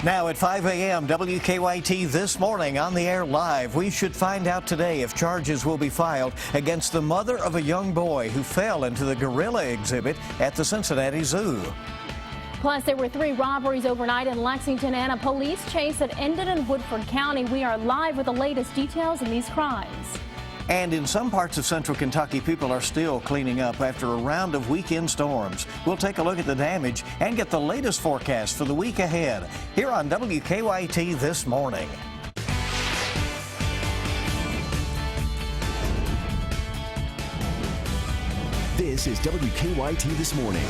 Now at 5 a.m., WKYT This Morning on the air live. We should find out today if charges will be filed against the mother of a young boy who fell into the gorilla exhibit at the Cincinnati Zoo. Plus, there were 3 robberies overnight in Lexington and a police chase that ended in Woodford County. We are live with the latest details in these crimes. And in some parts of central Kentucky, people are still cleaning up after a round of weekend storms. We'll take a look at the damage and get the latest forecast for the week ahead here on WKYT This Morning. This is WKYT This Morning.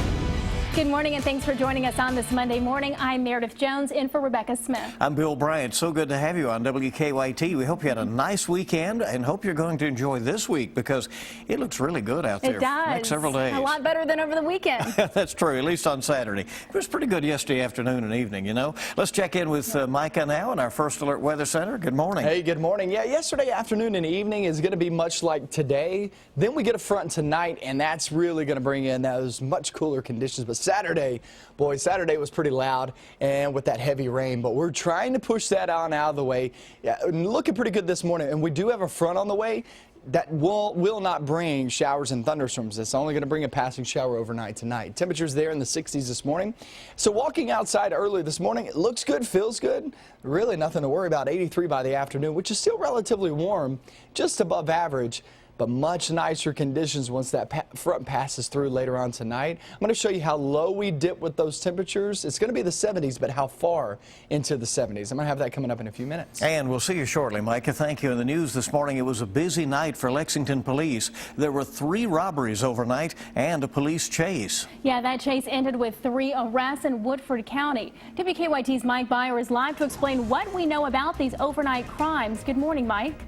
Good morning and thanks for joining us on this Monday morning. I'm Meredith Jones in for Rebecca Smith. I'm Bill Bryant. So good to have you on WKYT. We hope you had a nice weekend and hope you're going to enjoy this week because it looks really good out there. It does. For the next several days. A lot better than over the weekend. That's true, at least on Saturday. It was pretty good yesterday afternoon and evening, you know. Let's check in with Micah now in our First Alert Weather Center. Good morning. Hey, good morning. Yeah, yesterday afternoon and evening is going to be much like today. Then we get a front tonight, and that's really going to bring in those much cooler conditions. But Saturday, boy, Saturday was pretty loud and with that heavy rain, but we're trying to push that on out of the way. Yeah, looking pretty good this morning, and we do have a front on the way that will not bring showers and thunderstorms. It's only going to bring a passing shower overnight tonight. Temperatures there in the 60s this morning. So walking outside early this morning, it looks good, feels good. Really nothing to worry about. 83 by the afternoon, which is still relatively warm, just above average. But much nicer conditions once that front passes through later on tonight. I'm going to show you how low we dip with those temperatures. It's going to be the 70s, but how far into the 70s. I'm going to have that coming up in a few minutes. And we'll see you shortly, Micah. Thank you. In the news this morning, it was a busy night for Lexington police. There were 3 robberies overnight and a police chase. Yeah, that chase ended with 3 arrests in Woodford County. WKYT's Mike Byer is live to explain what we know about these overnight crimes. Good morning, Mike.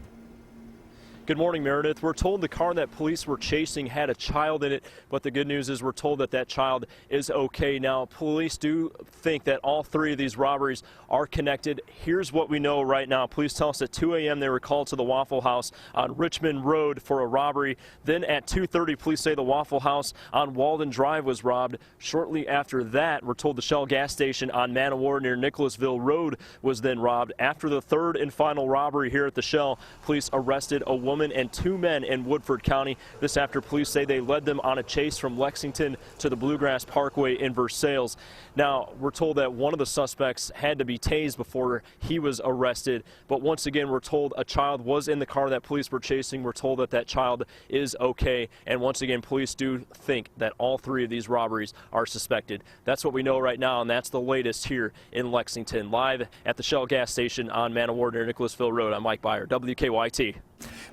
Good morning, Meredith. We're told the car that police were chasing had a child in it, but the good news is we're told that that child is okay. Now, police do think that all 3 of these robberies are connected. Here's what we know right now. Police tell us at 2 a.m. they were called to the Waffle House on Richmond Road for a robbery. Then at 2:30, police say the Waffle House on Walden Drive was robbed. Shortly after that, we're told the Shell gas station on Manowar near Nicholasville Road was then robbed. After the 3rd and final robbery here at the Shell, police arrested a woman and 2 men in Woodford County. This after police say they led them on a chase from Lexington to the Bluegrass Parkway in Versailles. Now, we're told that one of the suspects had to be tased before he was arrested. But once again, we're told a child was in the car that police were chasing. We're told that that child is okay. And once again, police do think that all 3 of these robberies are suspected. That's what we know right now, and that's the latest here in Lexington. Live at the Shell gas station on Manowar near Nicholasville Road, I'm Mike Byer, WKYT.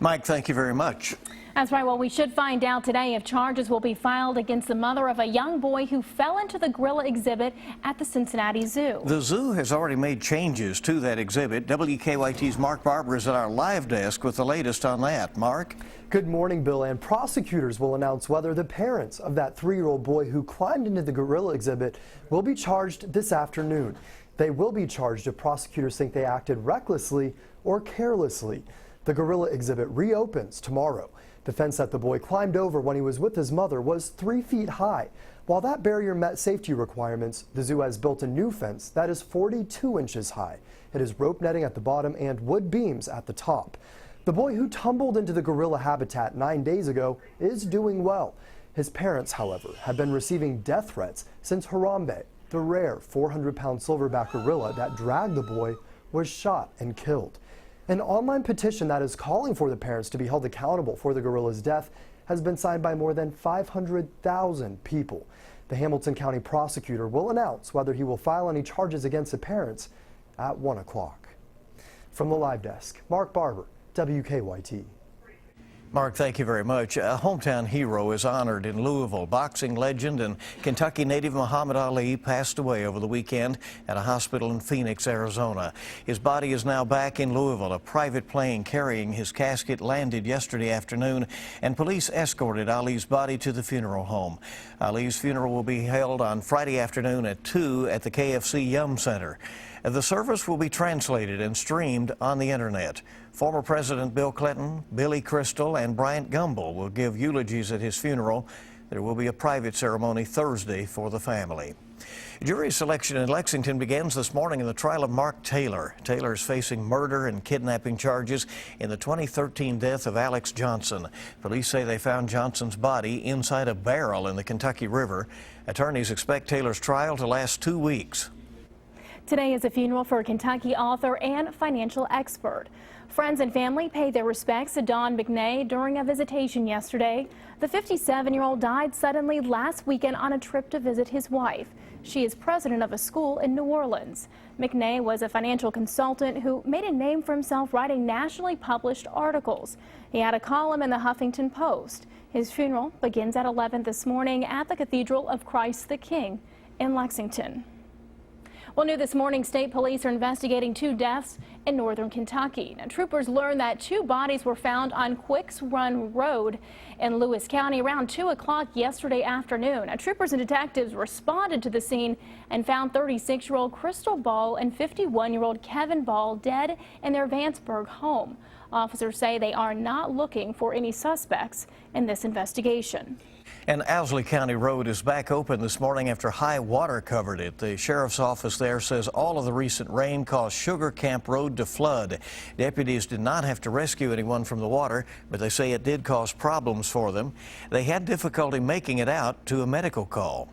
Mike, thank you very much. That's right. Well, we should find out today if charges will be filed against the mother of a young boy who fell into the gorilla exhibit at the Cincinnati Zoo. The zoo has already made changes to that exhibit. WKYT's Mark Barber is at our live desk with the latest on that. Mark? Good morning, Bill. And prosecutors will announce whether the parents of that 3-year-old boy who climbed into the gorilla exhibit will be charged this afternoon. They will be charged if prosecutors think they acted recklessly or carelessly. The gorilla exhibit reopens tomorrow. The fence that the boy climbed over when he was with his mother was 3 feet high. While that barrier met safety requirements, the zoo has built a new fence that is 42 inches high. It has rope netting at the bottom and wood beams at the top. The boy who tumbled into the gorilla habitat 9 days ago is doing well. His parents, however, have been receiving death threats since Harambe, the rare 400-pound silverback gorilla that dragged the boy, was shot and killed. An online petition that is calling for the parents to be held accountable for the gorilla's death has been signed by more than 500,000 people. The Hamilton County prosecutor will announce whether he will file any charges against the parents at 1 o'clock. From the live desk, Mark Barber, WKYT. Mark, thank you very much. A hometown hero is honored in Louisville. Boxing legend and Kentucky native Muhammad Ali passed away over the weekend at a hospital in Phoenix, Arizona. His body is now back in Louisville. A private plane carrying his casket landed yesterday afternoon, and police escorted Ali's body to the funeral home. Ali's funeral will be held on Friday afternoon at 2 at the KFC Yum Center. The service will be translated and streamed on the internet. Former President Bill Clinton, Billy Crystal, and Bryant Gumbel will give eulogies at his funeral. There will be a private ceremony Thursday for the family. Jury selection in Lexington begins this morning in the trial of Mark Taylor. Taylor is facing murder and kidnapping charges in the 2013 death of Alex Johnson. Police say they found Johnson's body inside a barrel in the Kentucky River. Attorneys expect Taylor's trial to last 2 weeks. Today is a funeral for a Kentucky author and financial expert. Friends and family paid their respects to Don McNay during a visitation yesterday. The 57-year-old died suddenly last weekend on a trip to visit his wife. She is president of a school in New Orleans. McNay was a financial consultant who made a name for himself writing nationally published articles. He had a column in the Huffington Post. His funeral begins at 11 this morning at the Cathedral of Christ the King in Lexington. Well, new this morning, state police are investigating 2 deaths in northern Kentucky. Now, troopers learned that 2 bodies were found on Quicks Run Road in Lewis County around 2 o'clock yesterday afternoon. Now, troopers and detectives responded to the scene and found 36-year-old Crystal Ball and 51-year-old Kevin Ball dead in their Vanceburg home. Officers say they are not looking for any suspects in this investigation. And Owsley County Road is back open this morning after high water covered it. The sheriff's office there says all of the recent rain caused Sugar Camp Road to flood. Deputies did not have to rescue anyone from the water, but they say it did cause problems for them. They had difficulty making it out to a medical call.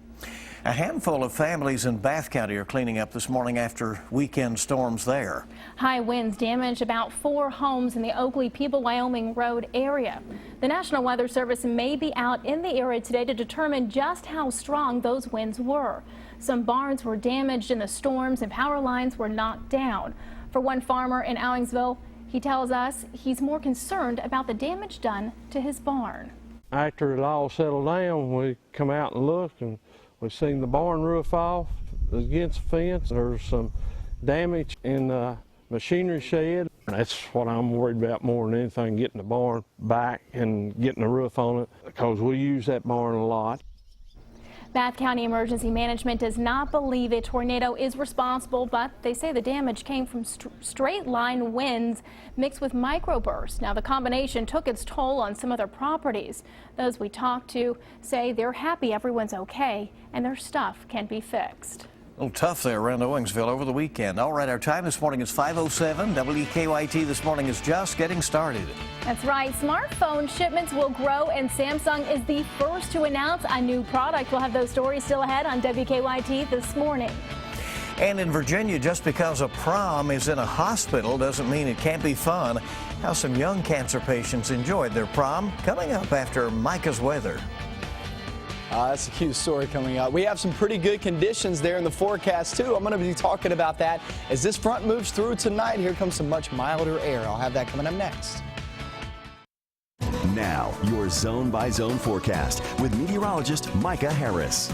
A handful of families in Bath County are cleaning up this morning after weekend storms there. High winds damaged about 4 homes in the Oakley-People, Wyoming Road area. The National Weather Service may be out in the area today to determine just how strong those winds were. Some barns were damaged in the storms and power lines were knocked down. For one farmer in Owingsville, he tells us he's more concerned about the damage done to his barn. After it all settled down, we come out and looked, and we've seen the barn roof off against the fence. There's some damage in the machinery shed. That's what I'm worried about more than anything, getting the barn back and getting the roof on it, because we use that barn a lot. Bath County Emergency Management does not believe a tornado is responsible, but they say the damage came from straight line winds mixed with microbursts. Now, the combination took its toll on some other properties. Those we talked to say they're happy everyone's okay and their stuff can be fixed. A little tough there around Owingsville over the weekend. All right, our time this morning is 5:07. WKYT this morning is just getting started. That's right. Smartphone shipments will grow, and Samsung is the first to announce a new product. We'll have those stories still ahead on WKYT this morning. And in Virginia, just because a prom is in a hospital doesn't mean it can't be fun. How some young cancer patients enjoyed their prom, coming up after Micah's weather. That's a cute story coming up. We have some pretty good conditions there in the forecast, too. I'm going to be talking about that as this front moves through tonight. Here comes some much milder air. I'll have that coming up next. Now, your zone-by-zone forecast with meteorologist Micah Harris.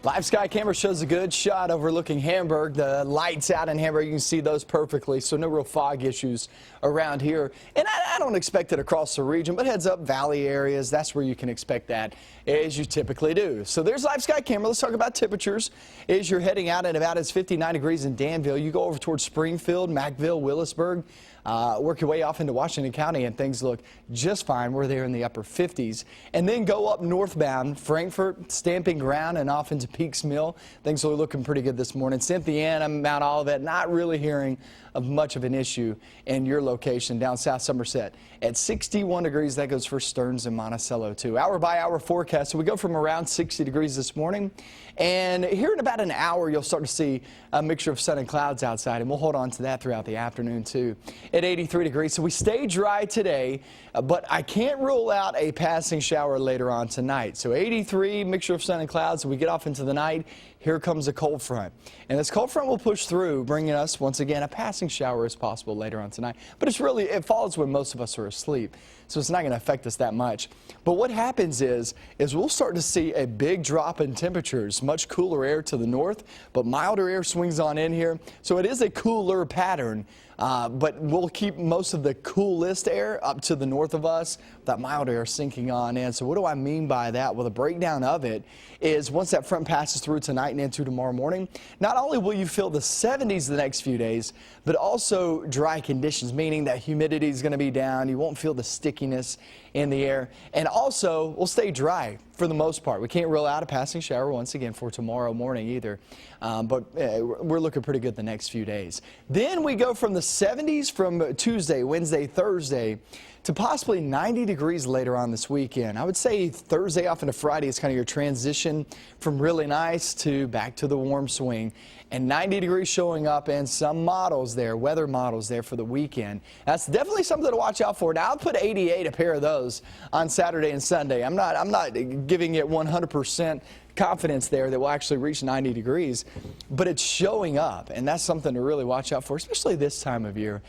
Live sky camera shows a good shot overlooking Hamburg. The lights out in Hamburg, you can see those perfectly, so no real fog issues around here. And I don't expect it across the region, but heads up valley areas, that's where you can expect that, as you typically do. So there's live sky camera. Let's talk about temperatures. As you're heading out at about 59 degrees in Danville, you go over towards Springfield, Mackville, Willisburg. Work your way off into Washington County and things look just fine. We're there in the upper 50s. And then go up northbound, Frankfort, Stamping Ground, and off into Peaks Mill. Things are looking pretty good this morning. Cynthiana, Mount Olivet, not really hearing of much of an issue in your location down South Somerset. At 61 degrees, that goes for Stearns and Monticello too. Hour by hour forecast. So we go from around 60 degrees this morning. And here in about an hour, you'll start to see a mixture of sun and clouds outside, and we'll hold on to that throughout the afternoon too. At 83 degrees, so we stay dry today, but I can't rule out a passing shower later on tonight. So 83, mixture of sun and clouds. So we get off into the night. Here comes a cold front. And this cold front will push through, bringing us, once again, a passing shower as possible later on tonight. But it falls when most of us are asleep, so it's not going to affect us that much. But what happens is we'll start to see a big drop in temperatures, much cooler air to the north, but milder air swings on in here. So it is a cooler pattern. But we'll keep most of the coolest air up to the north of us, that mild air sinking on in. So what do I mean by that? Well, the breakdown of it is once that front passes through tonight and into tomorrow morning, not only will you feel the 70s the next few days, but also dry conditions, meaning that humidity is going to be down. You won't feel the stickiness in the air. And also, we'll stay dry for the most part. We can't rule out a passing shower once again for tomorrow morning either, but we're looking pretty good the next few days. Then we go from the 70s from Tuesday, Wednesday, Thursday to possibly 90 degrees later on this weekend. I would say Thursday off into Friday is kind of your transition from really nice to back to the warm swing. And 90 degrees showing up and some models there, weather models there for the weekend. That's definitely something to watch out for. Now, I'll put 88, a pair of those, on Saturday and Sunday. I'm not giving it 100% confidence there that we'll actually reach 90 degrees, but it's showing up, and that's something to really watch out for, especially this time of year.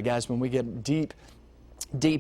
Guys, when we get deep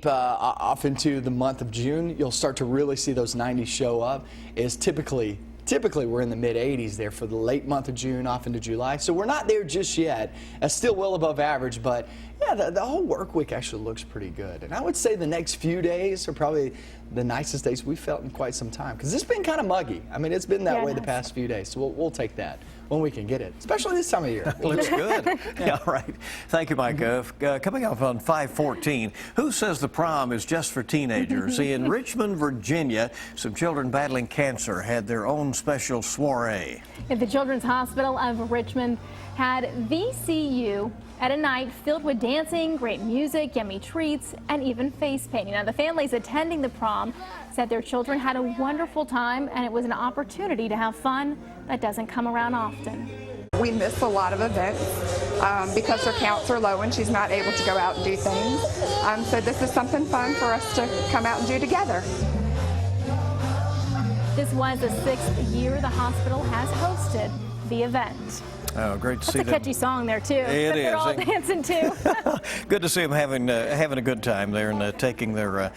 off into the month of June, you'll start to really see those 90s show up. Is typically we're in the mid-80s there for the late month of June off into July. So we're not there just yet. That's still well above average, but yeah, the whole work week actually looks pretty good. And I would say the next few days are probably the nicest days we've felt in quite some time, because it's been kind of muggy. I mean, it's been that way the past few days, so we'll take that when we can get it, especially this time of year. Looks good. Yeah, all right. Thank you, Micah. Coming up on 5:14, who says the prom is just for teenagers? In Richmond, Virginia, some children battling cancer had their own special soiree. At the Children's Hospital of Richmond had VCU at a night filled with dancing, great music, yummy treats, and even face painting. Now, the families attending the prom said their children had a wonderful time, and it was an opportunity to have fun that doesn't come around often. We miss a lot of events because her counts are low and she's not able to go out and do things. So this is something fun for us to come out and do together. This was the 6th year the hospital has hosted the event. Oh, great to see them. That's a catchy song there, too. It is. They're all dancing, too. Good to see them having a good time there and taking their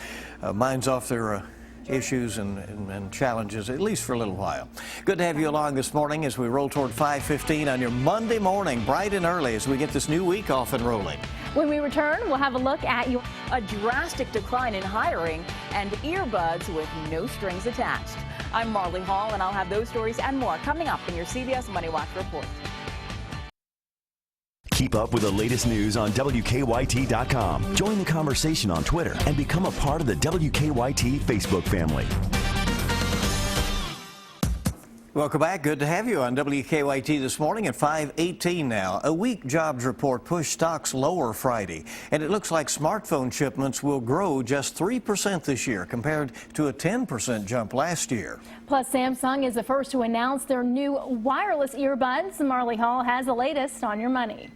minds off their issues and challenges, at least for a little while. Good to have you along this morning as we roll toward 5:15 on your Monday morning, bright and early, as we get this new week off and rolling. When we return, we'll have a look at your... A drastic decline in hiring and earbuds with no strings attached. I'm Marley Hall, and I'll have those stories and more coming up in your CBS Money Watch report. Keep up with the latest news on WKYT.com. Join the conversation on Twitter and become a part of the WKYT Facebook family. Welcome back. Good to have you on WKYT this morning at 5:18 now. A weak jobs report pushed stocks lower Friday, and it looks like smartphone shipments will grow just 3% this year compared to a 10% jump last year. Plus, Samsung is the first to announce their new wireless earbuds. Marley Hall has the latest on your money.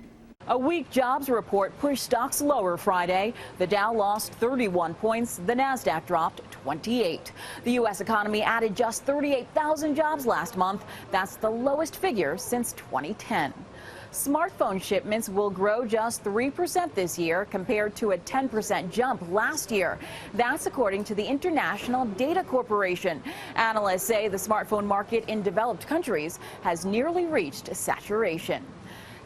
A weak jobs report pushed stocks lower Friday. The Dow lost 31 points. The Nasdaq dropped 28. The U.S. economy added just 38,000 jobs last month. That's the lowest figure since 2010. Smartphone shipments will grow just 3% this year compared to a 10% jump last year. That's according to the International Data Corporation. Analysts say the smartphone market in developed countries has nearly reached saturation.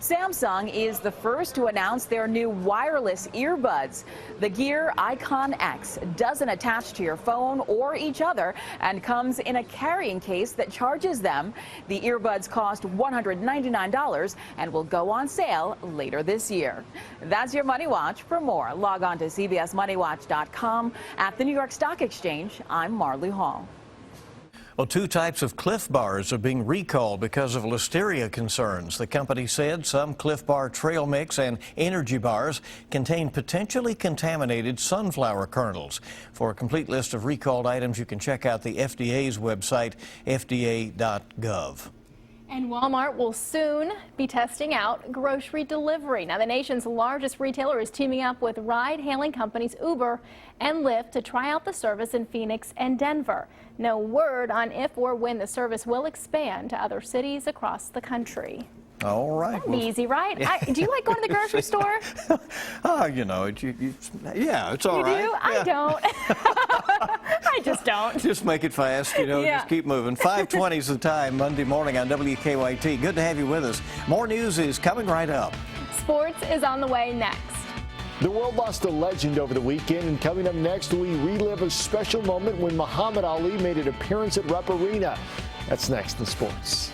Samsung is the first to announce their new wireless earbuds. The Gear Icon X doesn't attach to your phone or each other and comes in a carrying case that charges them. The earbuds cost $199 and will go on sale later this year. That's your Money Watch. For more, log on to CBSMoneyWatch.com. At the New York Stock Exchange, I'm Marley Hall. Well, 2 types of Cliff Bars are being recalled because of listeria concerns. The company said some Cliff Bar trail mix and energy bars contain potentially contaminated sunflower kernels. For a complete list of recalled items, you can check out the FDA's website, fda.gov. And Walmart will soon be testing out grocery delivery. Now, the nation's largest retailer is teaming up with ride-hailing companies Uber and Lyft to try out the service in Phoenix and Denver. No word on if or when the service will expand to other cities across the country. All right. That'd be easy, right? Do you like going to the grocery store? You know, yeah, it's all right. You do? Yeah. I don't. I just don't. Just make it fast, you know, just keep moving. 5:20 is the time, Monday morning on WKYT. Good to have you with us. More news is coming right up. Sports is on the way next. The world lost a legend over the weekend, and coming up next, we relive a special moment when Muhammad Ali made an appearance at Rupp Arena. That's next in sports.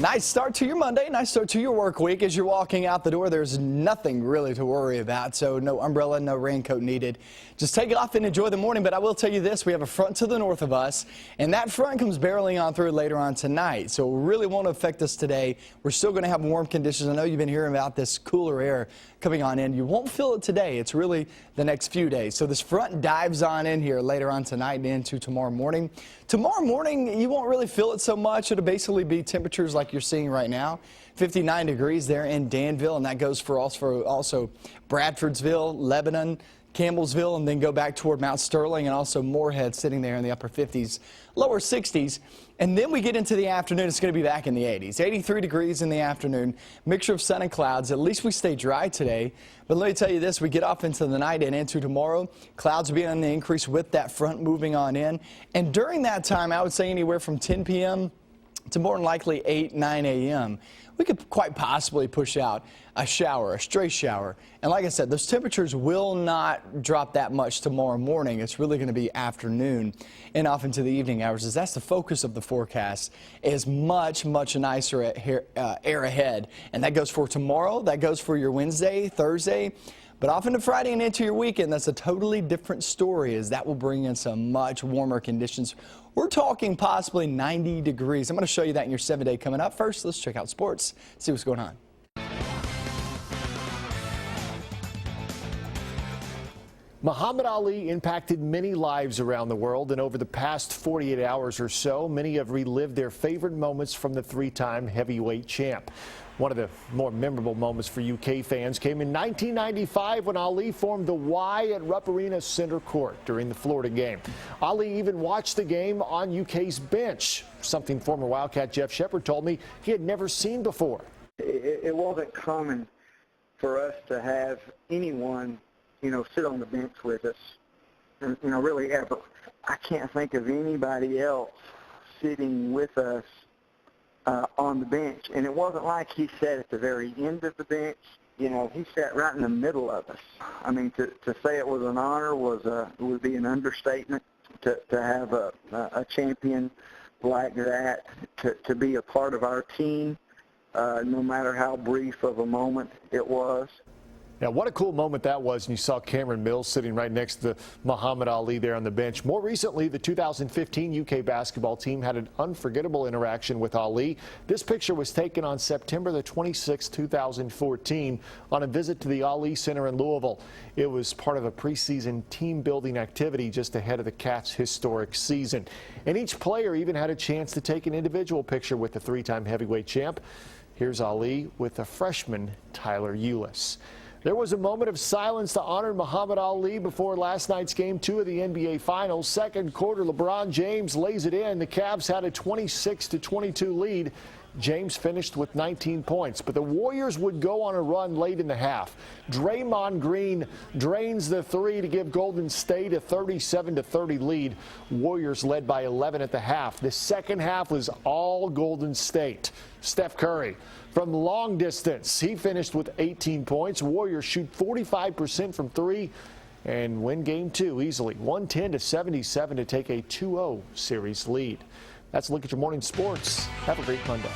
Nice start to your Monday, nice start to your work week. As you're walking out the door, there's nothing really to worry about, so no umbrella, no raincoat needed. Just take it off and enjoy the morning, but I will tell you this, we have a front to the north of us, and that front comes barreling on through later on tonight, so it really won't affect us today. We're still going to have warm conditions. I know you've been hearing about this cooler air coming on in. You won't feel it today. It's really the next few days. So this front dives on in here later on tonight and into tomorrow morning. Tomorrow morning, you won't really feel it so much. It'll basically be temperatures like you're seeing right now. 59 degrees there in Danville, and that goes for also Bradfordsville, Lebanon, Campbellsville, and then go back toward Mount Sterling, and also Moorhead sitting there in the upper 50s, lower 60s. And then we get into the afternoon, it's going to be back in the 80s. 83 degrees in the afternoon, mixture of sun and clouds. At least we stay dry today. But let me tell you this, we get off into the night and into tomorrow. Clouds will be on the increase with that front moving on in. And during that time, I would say anywhere from 10 p.m. to more than likely 8, 9 a.m., we could quite possibly push out a shower, a stray shower. And like I said, those temperatures will not drop that much tomorrow morning. It's really going to be afternoon and off into the evening hours, as that's the focus of the forecast, is much, much nicer air ahead. And that goes for tomorrow, that goes for your Wednesday, Thursday. But off into Friday and into your weekend, that's a totally different story, as that will bring in some much warmer conditions. We're talking possibly 90 degrees. I'm going to show you that in your 7-day coming up. First, let's check out sports, see what's going on. Muhammad Ali impacted many lives around the world, and over the past 48 hours or so, many have relived their favorite moments from the three-time heavyweight champ. One of the more memorable moments for UK fans came in 1995 when Ali formed the Y at Rupp Arena center court during the Florida game. Ali even watched the game on UK's bench, something former Wildcat Jeff Shepard told me he had never seen before. It wasn't common for us to have anyone, sit on the bench with us, and, really ever. I can't think of anybody else sitting with us on the bench. And it wasn't like he sat at the very end of the bench. He sat right in the middle of us. I mean, to say it was an honor would be an understatement. To have a champion like that, to be a part of our team, no matter how brief of a moment it was. Now, what a cool moment that was, and you saw Cameron Mills sitting right next to Muhammad Ali there on the bench. More recently, the 2015 UK basketball team had an unforgettable interaction with Ali. This picture was taken on September the 26th, 2014, on a visit to the Ali Center in Louisville. It was part of a preseason team-building activity just ahead of the Cats' historic season. And each player even had a chance to take an individual picture with the three-time heavyweight champ. Here's Ali with the freshman Tyler Eulis. There was a moment of silence to honor Muhammad Ali before last night's Game 2 of the NBA Finals. Second quarter, LeBron James lays it in. The Cavs had a 26-22 lead. James finished with 19 points, but the Warriors would go on a run late in the half. Draymond Green drains the three to give Golden State a 37-30 lead. Warriors led by 11 at the half. The second half was all Golden State. Steph Curry from long distance, he finished with 18 points. Warriors shoot 45% from three and win Game 2 easily, 110-77 to take a 2-0 series lead. That's a look at your morning sports. Have a great Monday.